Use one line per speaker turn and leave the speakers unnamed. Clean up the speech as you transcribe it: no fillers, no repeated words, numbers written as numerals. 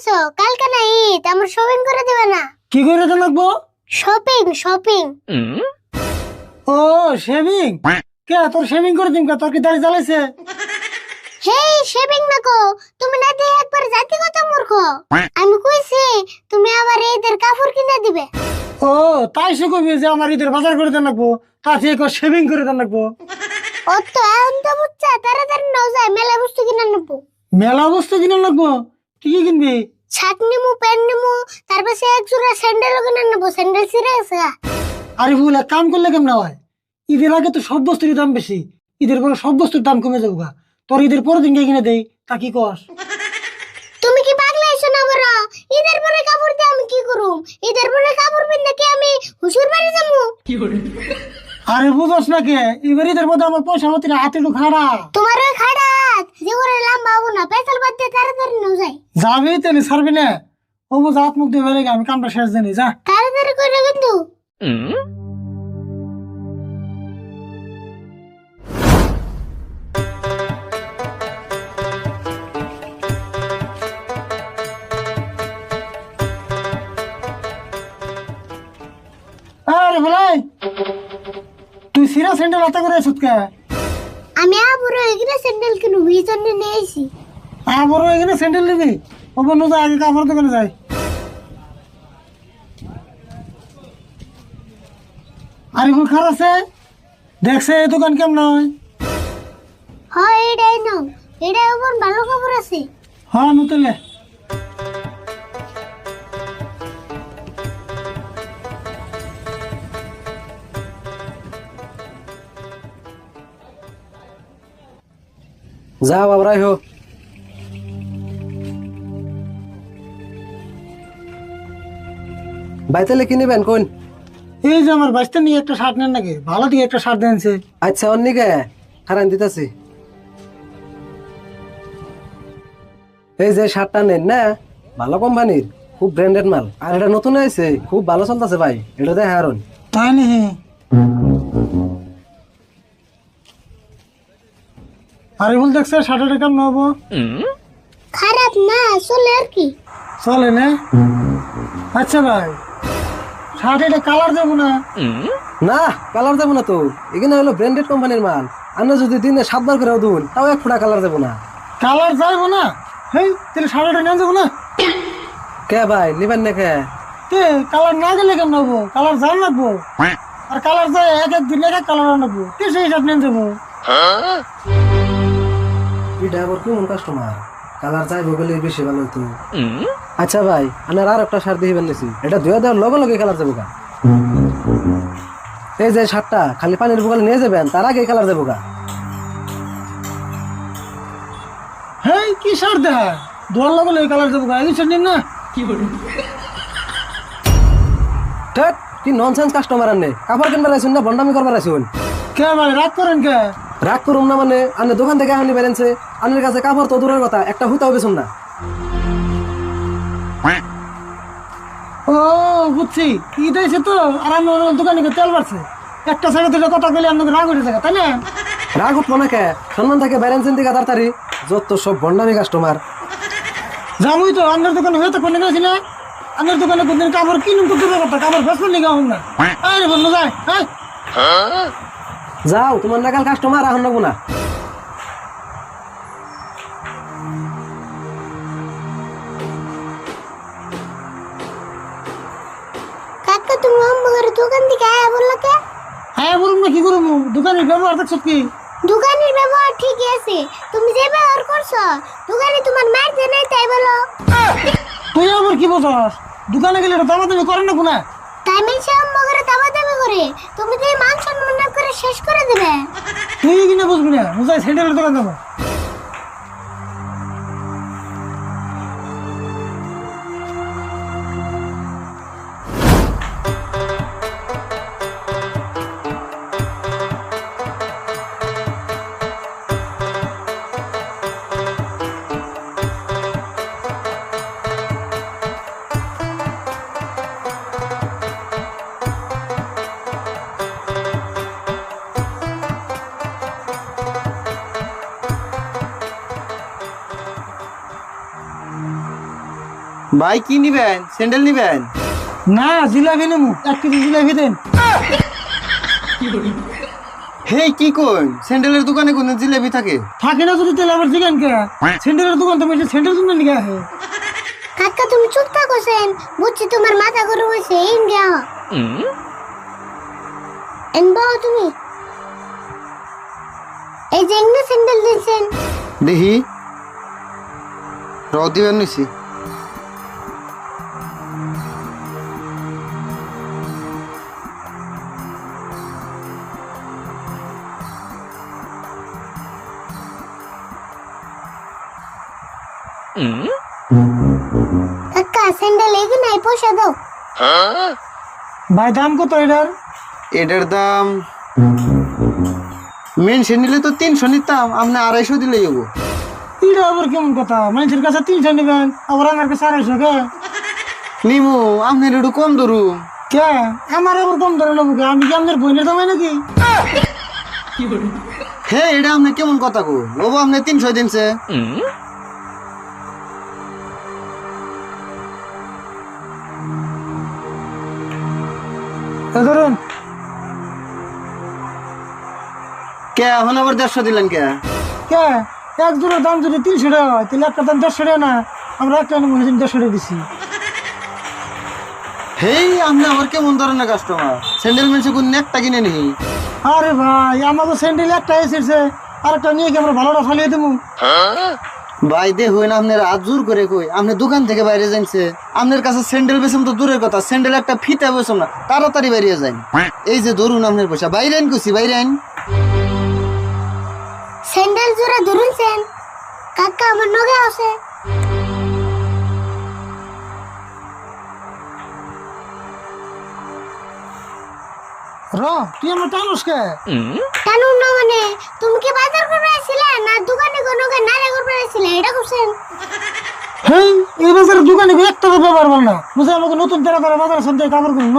আছো? কালকে না ঈদ, আমার শপিং করে দিবে না?
কি করে তো লাগবো?
Shopping shopping.
ও শেভিং। কে তোর শেভিং করে দিম? কে তোর কি দাড়ি জ্বালাইছে?
হেই শেভিং না কো, তুমি না দিয়ে একবার জাতিগত মূর্খ। আমি কইছি তুমি আমার ঈদের কাপড় কিনে দিবে।
ও তাই সে কবি যে আমার ঈদের বাজার করে দেন লাগবো, তা থেকে শেভিং করে দেন লাগবো।
ও তো এখন তো বুঝছা, তাড়াতাড়ি নাও যায়, মেলা বস্তু কিনে নেবো।
মেলা বস্তু কিনে লাগবো? কি কি কিনবি?
শার্ট নিমু, প্যান্ট নিমু, তারপর এক জোড়া স্যান্ডেল কিনে নেবো। স্যান্ডেল ছিঁড়ে গেছে।
আরে ভুল এক কাম করলে কেমন হয়? ঈদের আগে তো সব বস্তুরই দাম বেশি, ঈদের পরে সব বস্তুর দাম কমে যাবো। তোর ঈদের পরের দিনকে কিনে দেই, তা কি কর?
তুমি কি পাগলা হইছো না বড়? ঈদের পরে কাপড় দিয়ে আমি কি করুম? ঈদের পরে কাপড় পিনতে কি আমি হুজুর বাড়ি যাবো?
আরে বুঝস না কে, এবার ঈদের মধ্যে আমার পয়সা মতো হাতে একটু খাড়া।
তোমার ওই খাড়াত যে করে লম্বা হবো না, পেছাল বাদ দিয়ে তাড়াতাড়ি নাও যায়।
যাবি তেলে ছাড়বি না? ও বুঝ হাত মুখ দিয়ে বেড়ে গে, আমি কামটা শেষ জানি। যা
তাড়াতাড়ি করে কিন্তু।
আরে ভাই, তুই সিরা স্যান্ডেল হাতে করে এসত কে?
আমি আবার এখানে স্যান্ডেল কিনবো, এই জন্য নিয়ে এসি।
আবারও এখানে স্যান্ডেল নিবি? ও বন্ধু যা, আগে কাপড় দোকানে যাই। আরে ভুল খারাপ আছে, দেখছে এই দোকান কেমন হয়?
হ্যাঁ এটাই নাও, এটাই ওপর ভালো খবর আছে।
হ্যাঁ নতুলে
যাও আমরাই হো। বাইতেলে কি নিবেন কোন?
এই যে আমার বাচ্চা নিয়ে একটা শার্ট নেন নাকি? ভালো দিকে একটা শার্ট দেনছে।
আচ্ছা অন্যকে হারান দিতেছি। এই যে শার্টটা নেন না, ভালো কোম্পানির, খুব ব্র্যান্ডেড মাল, আর এটা নতুন হয়েছে, খুব ভালো চলতেছে ভাই, এটা দেখ হারুন।
তাই নি? আরে ভুল দেখছে শার্টটা কেমন হবো?
খারাপ না, চলে আর কি।
চলে না? আচ্ছা ভাই, শার্ট এটা কালার দেবো না?
না কালার দেবো না তো, এখানে হলো ব্র্যান্ডেড কোম্পানির মাল, আমরা যদি দিনে 7 বার করে ধুন তাও 1 ফোঁটা কালার দেবো না।
কালার যাইবো না? হেই তাহলে শার্টটা নিয়ে যাবো না?
কে ভাই নিবেন না কে?
তে কালার না গেলে কেমন হবো? কালার যাই লাগবো, আর কালার যায় এক এক দিন এক এক কালার আনবো, কে সেই শার্ট নিয়ে যাবো?
এটা আবার কেমন কাস্টমার, কালার চাইবো বলে বেশি ভালো হইতো। আচ্ছা ভাই আপনার আর একটা শার্ট দিবেন নিছি, এটা ধুয়ে দেওয়ার লগে লগে কালার যাবো গা। এই যে শার্টটা খালি পানির বোতলে নিয়ে যাবেন, তার আগে কালার যাবো গা।
হেই কি শার্ট দেখা, দোয়ার লাগলে এই কালার যাবো, এই শার্ট নিন না।
ধ্যাৎ, কি ননসেন্স কাস্টমার আনে, কাপড় কিনবার আইসুন না বন্ডামি করবার আইসুন?
কে ভাই রাগ করেন কে?
রাগ করুন না মানে, আনে দোকান থেকে আনি বেরেনছে, আনের কাছে কাপড় তো দূরের কথা, একটা হুতাও বেছুন না।
ও বুঝছি, ঈদ হয়েছে তো, আর আমি ওর দোকানে গিয়ে তেল বাড়ছে, একটা সাইডে দুটো কথা বলে আপনাকে রাগ উঠে থাকে, তাই না?
রাগ উঠবো না কে, সম্মান থেকে বেরেনছেন দিকে তাড়াতাড়ি, যত সব বন্ডামি কাস্টমার।
জামুই তো আপনার দোকানে হয়তো কোনো গেছি না, আপনার দোকানে কোনদিন কাপড় কিনুন তো দূরের কথা, কাপড় বেসবেন নাকি এখন না? আরে বন্ধু যায়, হ্যাঁ
যাও, তোমার নাগাল কাস্টমার এখন নেবো না।
কাকা তুমি আমার দোকান থেকে আয়া বললা কে?
হ্যাঁ বলুন না, কি করবো? দোকানের ব্যবহার দেখছো কি?
দোকানের ব্যবহার ঠিকই আছে, তুমি যে ব্যবহার করছো দোকানে তোমার মার যে নাই তাই বলো।
তুই আবার কি বোঝাস? দোকানে গেলে এটা দামাদামি করেন না কোনা?
তাই মিলছে মগরে দামাদামি করে, তুমি যে মান সম্মান না করে শেষ করে দেবে।
তুই কিনা বুঝবি না, বুঝাই স্যান্ডেলের দোকান যাবো।
ভাই কি নিবেন? স্যান্ডেল নিবেন?
না জিলাপি নেবো, 1 কেজি জিলাপি দেন।
হে কি কই, স্যান্ডেলের দোকানে কোন জিলাপি থাকে?
থাকে না যদি তেল আবার জিগান কে? স্যান্ডেলের দোকান তো মেশে স্যান্ডেল তুমি নিয়ে আসে।
কাকা তুমি চুপ থাকোছেন, বুঝছি তোমার মাথা গরম হয়েছে। ইন্ডিয়া এনবাও তুমি এই যে এঙ্গে স্যান্ডেল দিয়েছেন।
দেখি র দিবেন নিছি।
কাকা স্যান্ডেল এখানে পয়সা দাও।
ভাই দাম কত এটার?
এটার দাম মেনশন নিলে তো 300 নিতাম, আপনি 250 দিলেই হবো।
এটা আবার কেমন কথা? মানুষের কাছে 300 নেবেন, আবার আমার কাছে 250 কে?
নিমু আপনার একটু কম ধরুন।
কে আমার আবার কম ধরে নেবো কে? আমি কি আপনার বোনের দামে নাকি?
হে এটা আপনি কেমন কথা কই? বাবু আপনি 300 দিনছে।
এ ধরুন।
কে এখন আবার 150 দিলেন কে?
কে এক জোড়ার দাম যদি 300 টাকা হয় তাহলে একটা দাম 150 টাকা না? আমরা একটা নেবো 150 টাকা দিছি।
হেই আপনি আবার কেমন ধরনের কাস্টমার? স্যান্ডেল মেনছে কোন একটা কিনে নি?
আরে ভাই আমাকে স্যান্ডেল একটা এসেছে, আর একটা নিয়ে কি আমরা ভালোটা ফালিয়ে দেবো?
ভাই দেখুন আপনার হাত জোর করে কই, আপনি দোকান থেকে বাইরে যাইছে, আপনার কাছে স্যান্ডেল বেচম তো দূরের কথা, স্যান্ডেল একটা ফিতা বেচম না, তাড়াতাড়ি বাইরে যান। এই যে ধরুন আপনার পয়সা, বাইরে আইন কইছি, বাইরে আইন।
স্যান্ডেল জোড়া ধরুনছেন কাকা আমার নগে আছে।
র তুই আমার টানুস কে?
টানুন না মানে তুমি কি বাজার করবে আসছিলে না দোকানে কোনো নারে করবে আসছিলে? এটা করছেন?
হেই এই বাজারের দোকানে একটা ব্যবহার বল না বুঝে আমাকে নতুন তেরা তেরা বাজার সন্ধ্যায় কাপড় করুন।